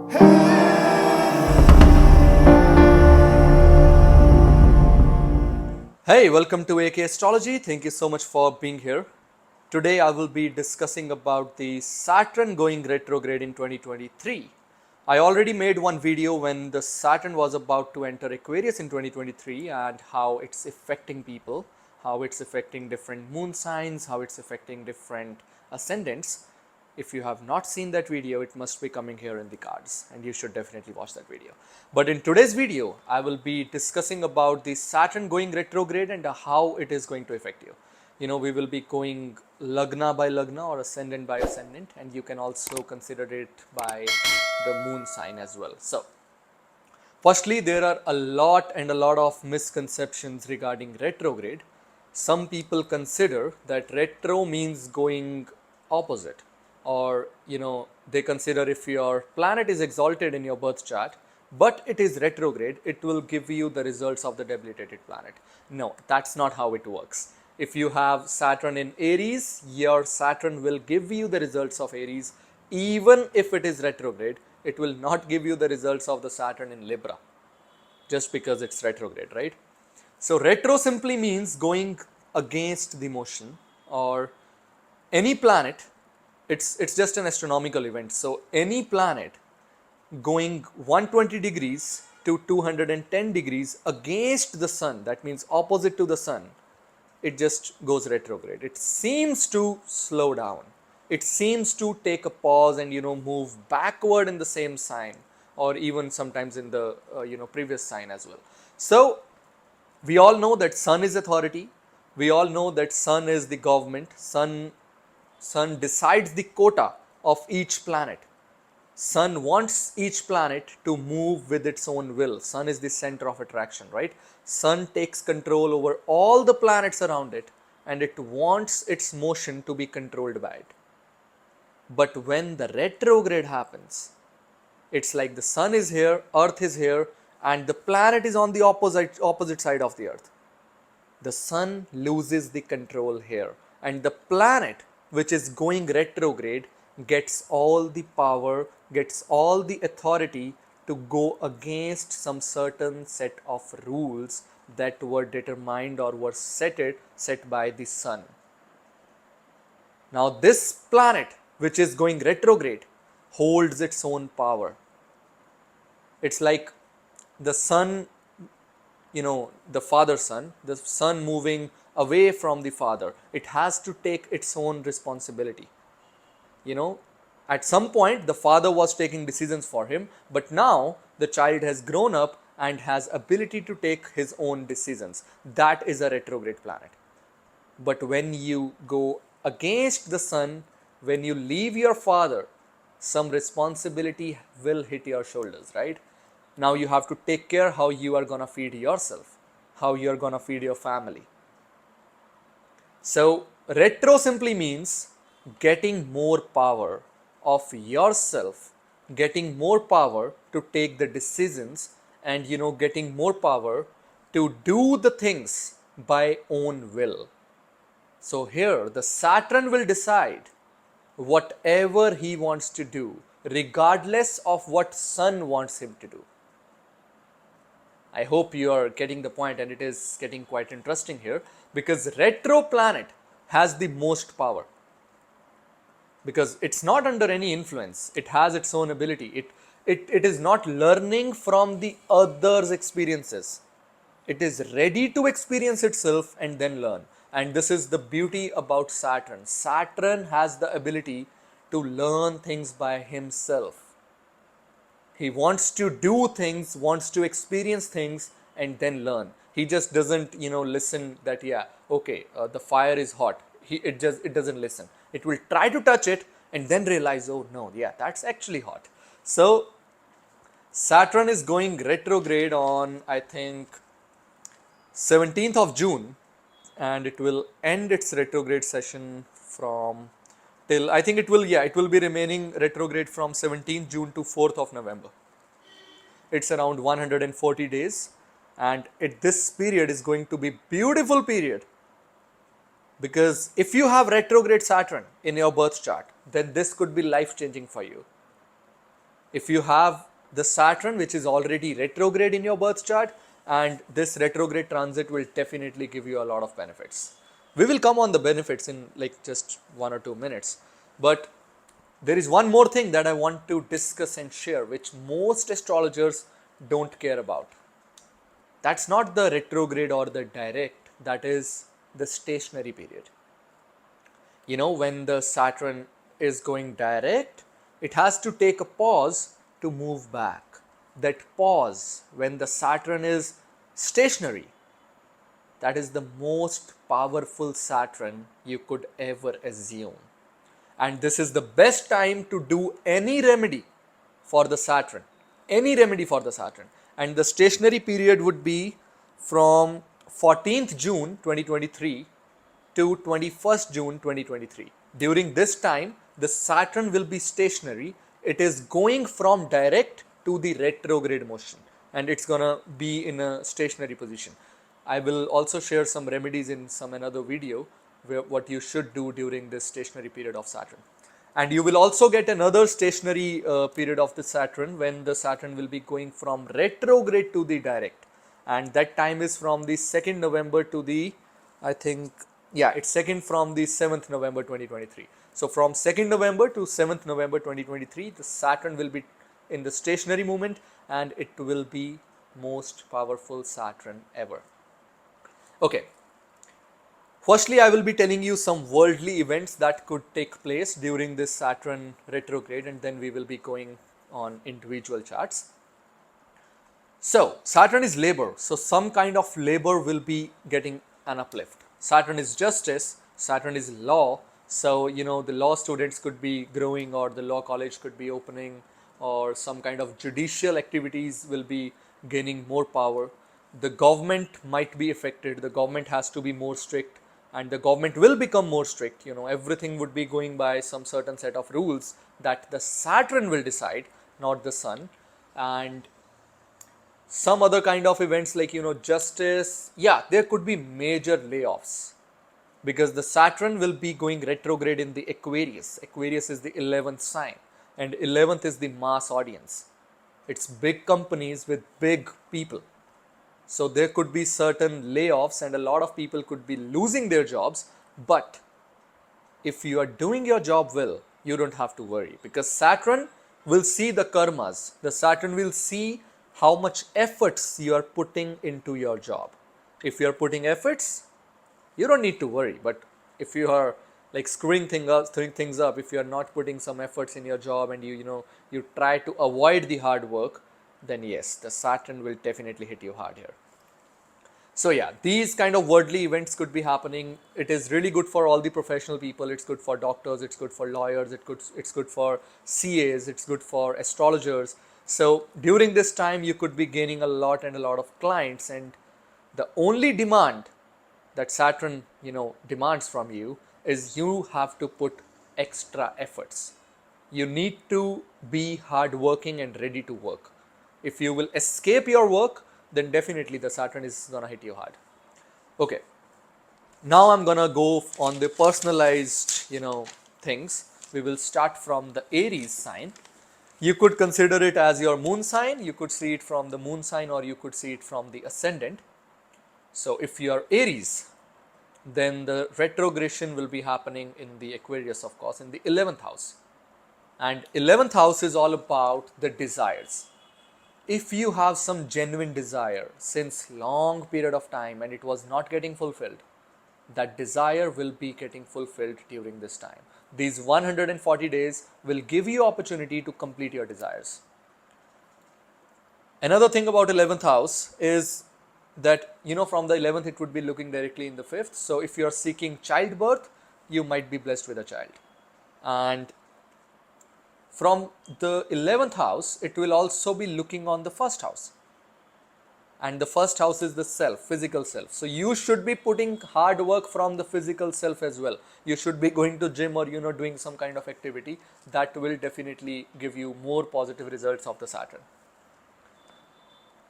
Hey, welcome to AK Astrology. Thank you so much for being here. Today I will be discussing about the Saturn going retrograde in 2023. I already made one video when the Saturn was about to enter Aquarius in 2023 and how it's affecting people, how it's affecting different moon signs, how it's affecting different ascendants. If you have not seen that video, it must be coming here in the cards and you should definitely watch that video. But in today's video, I will be discussing about the Saturn going retrograde and how it is going to affect you. We will be going Lagna by Lagna or ascendant by ascendant, and you can also consider it by the moon sign as well. So, firstly, there are a lot of misconceptions regarding retrograde. Some people consider that retro means going opposite, or they consider if your planet is exalted in your birth chart but it is retrograde, it will give you the results of the debilitated planet. No, that's not how it works. If you have Saturn in Aries, your Saturn will give you the results of Aries. Even if it is retrograde, it will not give you the results of the Saturn in Libra just because it's retrograde, right? So retro simply means going against the motion, or any planet. It's just an astronomical event. So any planet going 120 degrees to 210 degrees against the sun, that means opposite to the sun, it just goes retrograde. It seems to slow down. It seems to take a pause and move backward in the same sign, or even sometimes in the previous sign as well. So we all know that sun is authority. We all know that sun is the government. Sun decides the quota of each planet. Sun wants each planet to move with its own will. Sun is the center of attraction, right? Sun takes control over all the planets around it, and it wants its motion to be controlled by it. But when the retrograde happens, it's like the sun is here, earth is here, and the planet is on the opposite side of the earth. The sun loses the control here, and the planet which is going retrograde gets all the power, gets all the authority to go against some certain set of rules that were determined or were set by the sun. Now this planet which is going retrograde holds its own power. It's like the sun, the father sun, the sun moving away from the father. It has to take its own responsibility. At some point the father was taking decisions for him, but now the child has grown up and has ability to take his own decisions. That is a retrograde planet. But when you go against the sun, when you leave your father, some responsibility will hit your shoulders, right? Now you have to take care how you are gonna feed yourself, how you are gonna feed your family. So retro simply means getting more power of yourself, getting more power to take the decisions, and getting more power to do the things by own will. So here the Saturn will decide whatever he wants to do, regardless of what sun wants him to do. I hope you are getting the point, and it is getting quite interesting here, because retro planet has the most power. Because it's not under any influence, it has its own ability. It is not learning from the others' experiences. It is ready to experience itself and then learn. And this is the beauty about Saturn. Saturn has the ability to learn things by himself. He wants to do things, wants to experience things and then learn. He just doesn't, listen that, the fire is hot. It doesn't listen. It will try to touch it and then realize, oh no, that's actually hot. So Saturn is going retrograde on, I think, 17th of June, and it will end its retrograde session from till, I think it will be remaining retrograde from 17th June to 4th of November. It's around 140 days, and this period is going to be beautiful period. Because if you have retrograde Saturn in your birth chart, then this could be life changing for you. If you have the Saturn which is already retrograde in your birth chart, and this retrograde transit will definitely give you a lot of benefits. We will come on the benefits in like just 1 or 2 minutes, but there is one more thing that I want to discuss and share, which most astrologers don't care about. That's not the retrograde or the direct, that is the stationary period. When the Saturn is going direct, it has to take a pause to move back. That pause, when the Saturn is stationary, that is the most powerful Saturn you could ever assume. And this is the best time to do any remedy for the Saturn. Any remedy for the Saturn. And the stationary period would be from 14th June 2023 to 21st June 2023. During this time, the Saturn will be stationary. It is going from direct to the retrograde motion, and it's gonna be in a stationary position. I will also share some remedies in some another video where what you should do during this stationary period of Saturn. And you will also get another stationary period of the Saturn when the Saturn will be going from retrograde to the direct, and that time is from the 2nd November to the, I think, yeah, it's second from the 7th November 2023. So from 2nd November to 7th November 2023, the Saturn will be in the stationary movement, and it will be most powerful Saturn ever. Okay. Firstly, I will be telling you some worldly events that could take place during this Saturn retrograde, and then we will be going on individual charts. So, Saturn is labor, so some kind of labor will be getting an uplift. Saturn is justice, Saturn is law, so the law students could be growing, or the law college could be opening, or some kind of judicial activities will be gaining more power. The government might be affected, the government has to be more strict, and the government will become more strict. Everything would be going by some certain set of rules that the Saturn will decide, not the Sun. And some other kind of events like justice, yeah, there could be major layoffs, because the Saturn will be going retrograde in the Aquarius. Aquarius is the 11th sign, and 11th is the mass audience. It's big companies with big people. So there could be certain layoffs, and a lot of people could be losing their jobs. But if you are doing your job well, you don't have to worry, because Saturn will see the karmas. The Saturn will see how much efforts you are putting into your job. If you are putting efforts, you don't need to worry. But if you are like screwing things up, if you are not putting some efforts in your job, and you try to avoid the hard work, then yes, the Saturn will definitely hit you hard here. So yeah, these kind of worldly events could be happening. It is really good for all the professional people. It's good for doctors, it's good for lawyers, it's good for CAs, it's good for astrologers. So during this time, you could be gaining a lot of clients, and the only demand that Saturn, demands from you is you have to put extra efforts. You need to be hardworking and ready to work. If you will escape your work, then definitely the Saturn is gonna hit you hard. Okay. Now I'm gonna go on the personalized, things. We will start from the Aries sign. You could consider it as your moon sign. You could see it from the moon sign, or you could see it from the ascendant. So if you are Aries, then the retrogression will be happening in the Aquarius, of course, in the 11th house. And 11th house is all about the desires. If you have some genuine desire since long period of time and it was not getting fulfilled, that desire will be getting fulfilled during this time. These 140 days will give you opportunity to complete your desires. Another thing about 11th house is that, from the 11th, it would be looking directly in the 5th. So if you are seeking childbirth, you might be blessed with a child. And from the 11th house, it will also be looking on the first house. And the first house is the self, physical self. So you should be putting hard work from the physical self as well. You should be going to gym, or doing some kind of activity that will definitely give you more positive results of the Saturn.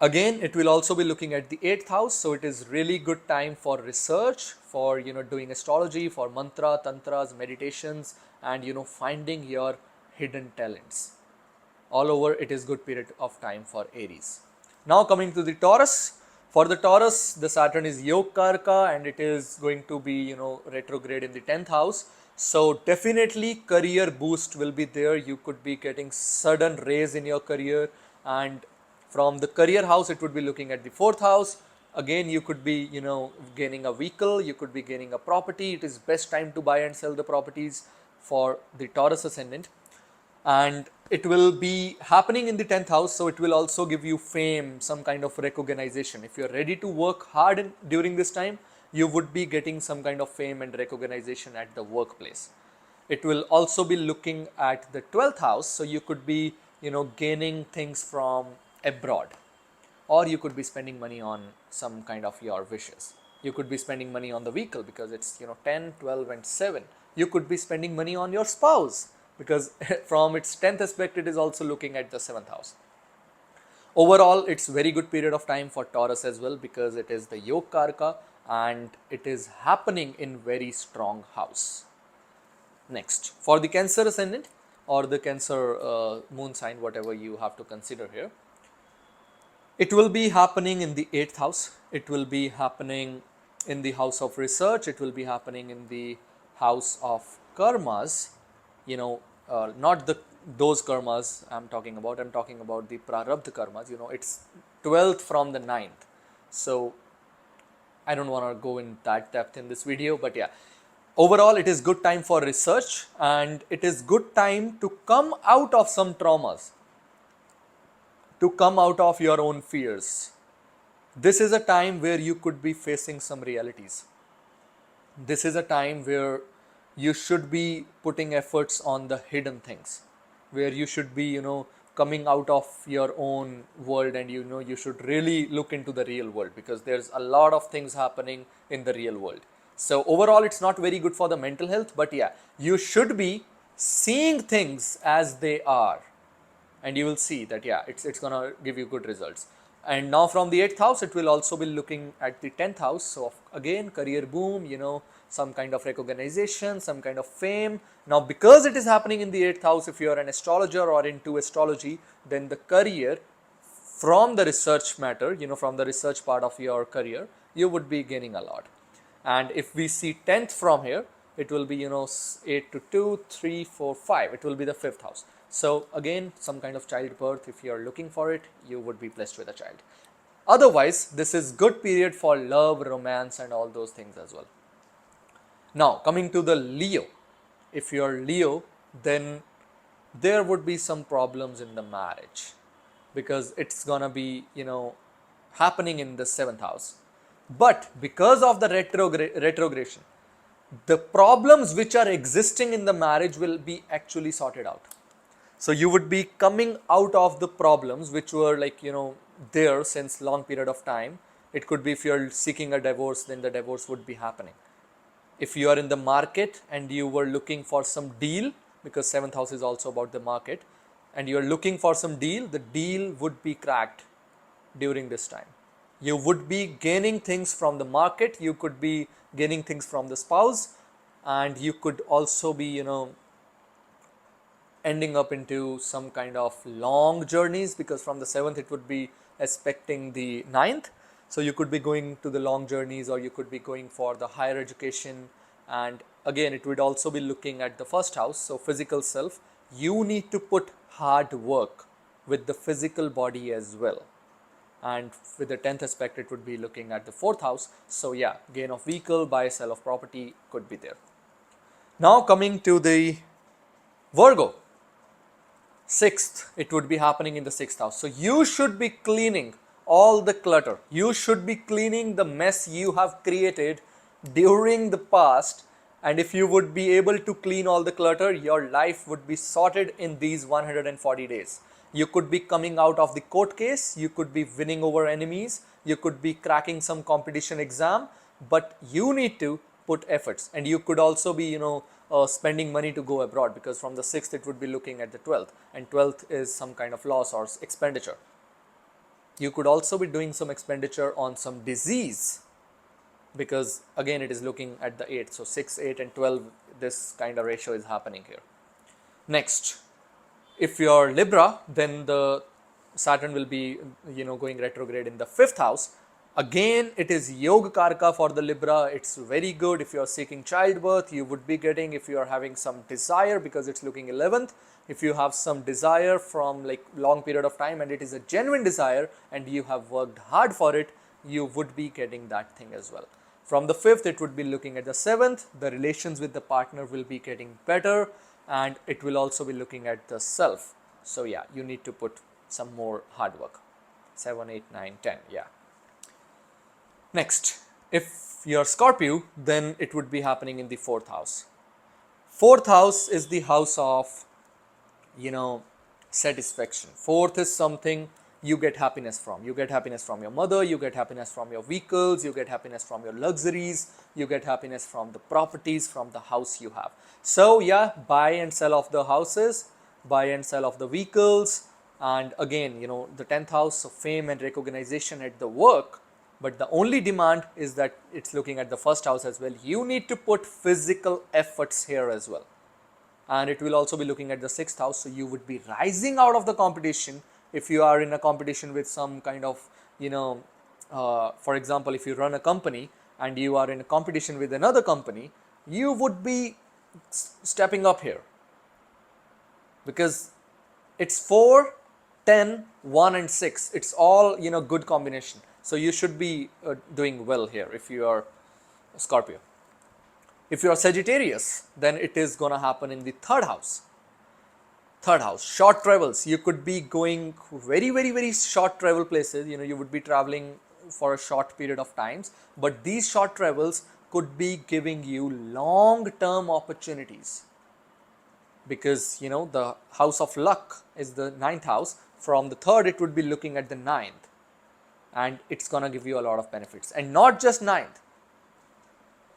Again, it will also be looking at the 8th house. So it is really good time for research, for doing astrology, for mantra, tantras, meditations, and finding your hidden talents. all over it is good period of time for Aries. Now coming to the Taurus. For the Taurus, the Saturn is Yokarka and it is going to be, retrograde in the 10th house. So definitely career boost will be there. You could be getting sudden raise in your career, and from the career house it would be looking at the 4th house. Again, you could be, gaining a vehicle, you could be gaining a property. It is best time to buy and sell the properties for the Taurus ascendant. And it will be happening in the 10th house, so it will also give you fame, some kind of recognition. If you're ready to work hard during this time, you would be getting some kind of fame and recognition at the workplace. It will also be looking at the 12th house, so you could be, gaining things from abroad, or you could be spending money on some kind of your wishes. You could be spending money on the vehicle because it's 10, 12 and 7. You could be spending money on your spouse because from its 10th aspect it is also looking at the 7th house. Overall, it's very good period of time for Taurus as well because it is the Yokarka and it is happening in very strong house. Next, for the Cancer ascendant or the Cancer moon sign, whatever you have to consider here, it will be happening in the 8th house. It will be happening in the house of research. It will be happening in the house of karmas. Not those karmas I'm talking about. I'm talking about the prarabdha karmas. It's 12th from the 9th. So I don't want to go in that depth in this video, but yeah. Overall, it is good time for research and it is good time to come out of some traumas, to come out of your own fears. This is a time where you could be facing some realities. This is a time where you should be putting efforts on the hidden things, where you should be, coming out of your own world and you should really look into the real world because there's a lot of things happening in the real world. So overall, it's not very good for the mental health, but yeah, you should be seeing things as they are. And you will see that, yeah, it's going to give you good results. And now from the 8th house, it will also be looking at the 10th house. So again, career boom, some kind of recognition, some kind of fame. Now, because it is happening in the 8th house, if you are an astrologer or into astrology, then the career from the research matter, from the research part of your career, you would be gaining a lot. And if we see 10th from here, it will be, 8 to 2, 3, 4, 5. It will be the 5th house. So again, some kind of childbirth, if you are looking for it, you would be blessed with a child. Otherwise, this is good period for love, romance and all those things as well. Now, coming to the Leo. If you are Leo, then there would be some problems in the marriage because it's gonna be, happening in the 7th house. But because of the retrogression, the problems which are existing in the marriage will be actually sorted out. So you would be coming out of the problems which were there since long period of time. It could be if you're seeking a divorce, then the divorce would be happening. If you are in the market and you were looking for some deal, because 7th house is also about the market, and you are looking for some deal, the deal would be cracked during this time. You would be gaining things from the market, you could be gaining things from the spouse, and you could also be, ending up into some kind of long journeys because from the 7th it would be aspecting the 9th. So you could be going to the long journeys or you could be going for the higher education. And again, it would also be looking at the 1st house. So physical self, you need to put hard work with the physical body as well. And with the 10th aspect, it would be looking at the 4th house. So yeah, gain of vehicle, buy, sell of property could be there. Now coming to the Virgo. 6th, it would be happening in the 6th house. So you should be cleaning all the clutter. You should be cleaning the mess you have created during the past. And if you would be able to clean all the clutter, your life would be sorted in these 140 days. You could be coming out of the court case. You could be winning over enemies. You could be cracking some competition exam. But you need to put efforts. And you could also be, spending money to go abroad because from the 6th it would be looking at the 12th, and 12th is some kind of loss or expenditure. You could also be doing some expenditure on some disease because again it is looking at the 8th. So 6, 8 and 12, this kind of ratio is happening here. Next, If you're Libra, then the Saturn will be, going retrograde in the 5th house. Again, it is Yoga Karaka for the Libra. It's very good. If you're seeking childbirth, you would be getting, if you are having some desire, because it's looking 11th, if you have some desire from like long period of time and it is a genuine desire and you have worked hard for it, you would be getting that thing as well. From the 5th, it would be looking at the 7th. The relations with the partner will be getting better, and it will also be looking at the self. So yeah, you need to put some more hard work. 7, 8, 9, 10. Yeah. Next, if you're Scorpio, then it would be happening in the 4th house. 4th house is the house of, satisfaction. 4th is something you get happiness from. You get happiness from your mother, you get happiness from your vehicles, you get happiness from your luxuries, you get happiness from the properties, from the house you have. So yeah, buy and sell of the houses, buy and sell of the vehicles, and again, the 10th house of fame and recognition at the work. But the only demand is that it's looking at the 1st house as well. You need to put physical efforts here as well. And it will also be looking at the 6th house. So you would be rising out of the competition. If you are in a competition with some kind of, for example, if you run a company and you are in a competition with another company, you would be stepping up here, because it's 4, 10, 1 and 6. It's all, good combination. So you should be doing well here if you are Scorpio. If you are Sagittarius, then it is going to happen in the 3rd house. 3rd house, short travels. You could be going very, very, very short travel places. You would be traveling for a short period of times, but these short travels could be giving you long-term opportunities, because, the house of luck is the 9th house. From the 3rd, it would be looking at the 9th. And it's going to give you a lot of benefits. And not just 9th,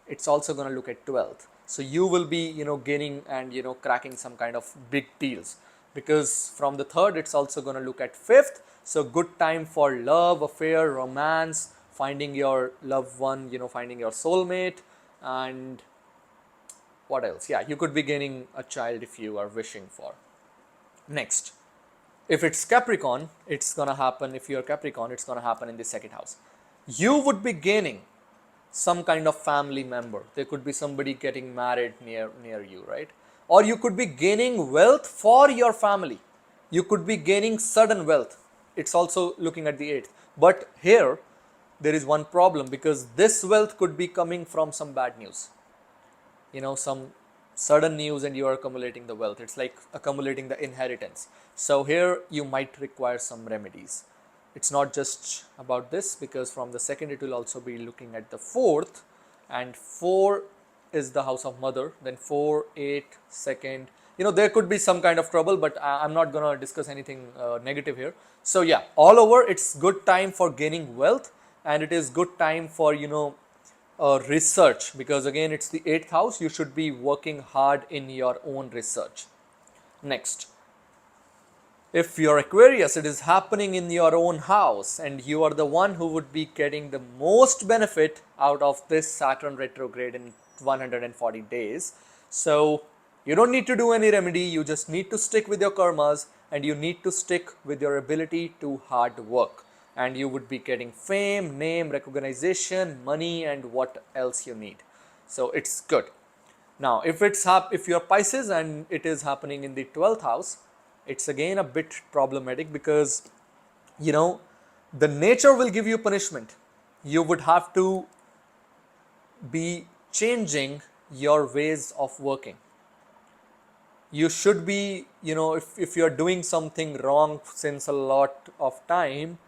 it's also going to look at 12th. So you will be, gaining and, cracking some kind of big deals, because from the 3rd, it's also going to look at 5th. So good time for love, affair, romance, finding your loved one, finding your soulmate, and what else? Yeah, you could be gaining a child if you are wishing for. Next. If it's Capricorn, it's going to happen, if you're Capricorn, it's going to happen in the 2nd house. You would be gaining some kind of family member. There could be somebody getting married near you, right? Or you could be gaining wealth for your family. You could be gaining sudden wealth. It's also looking at the 8th. But here, there is one problem, because this wealth could be coming from some bad news. Some sudden news, and you are accumulating the wealth. It's like accumulating the inheritance. So here you might require some remedies. It's not just about this, because from the 2nd it will also be looking at the 4th, and 4 is the house of mother. Then 4, 8, 2nd. There could be some kind of trouble, but I'm not going to discuss anything negative here. So yeah, all over, it's good time for gaining wealth, and it is good time for, research, because again, it's the 8th house. You should be working hard in your own research. Next, if you're Aquarius, it is happening in your own house, and you are the one who would be getting the most benefit out of this Saturn retrograde in 140 days. So you don't need to do any remedy. You just need to stick with your karmas, and you need to stick with your ability to hard work. And you would be getting fame, name, recognition, money, and what else you need. So it's good. Now, if you're Pisces and it is happening in the 12th house, it's again a bit problematic, because, the nature will give you punishment. You would have to be changing your ways of working. You should be, if you're doing something wrong since a lot of time,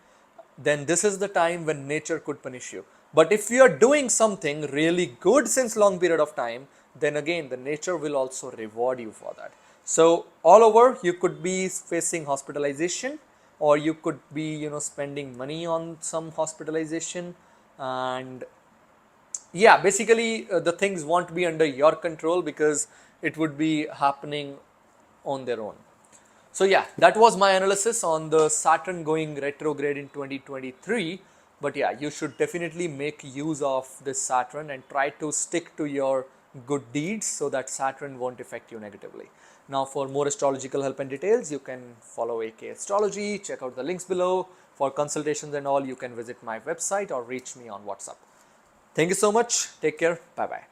then this is the time when nature could punish you. But if you are doing something really good since long period of time, then again the nature will also reward you for that. So all over, you could be facing hospitalization, or you could be, spending money on some hospitalization, and yeah, basically the things won't be under your control, because it would be happening on their own. So yeah, that was my analysis on the Saturn going retrograde in 2023. But yeah, you should definitely make use of this Saturn and try to stick to your good deeds, so that Saturn won't affect you negatively. Now for more astrological help and details, you can follow AK Astrology, check out the links below. For consultations and all, you can visit my website or reach me on WhatsApp. Thank you so much. Take care. Bye bye.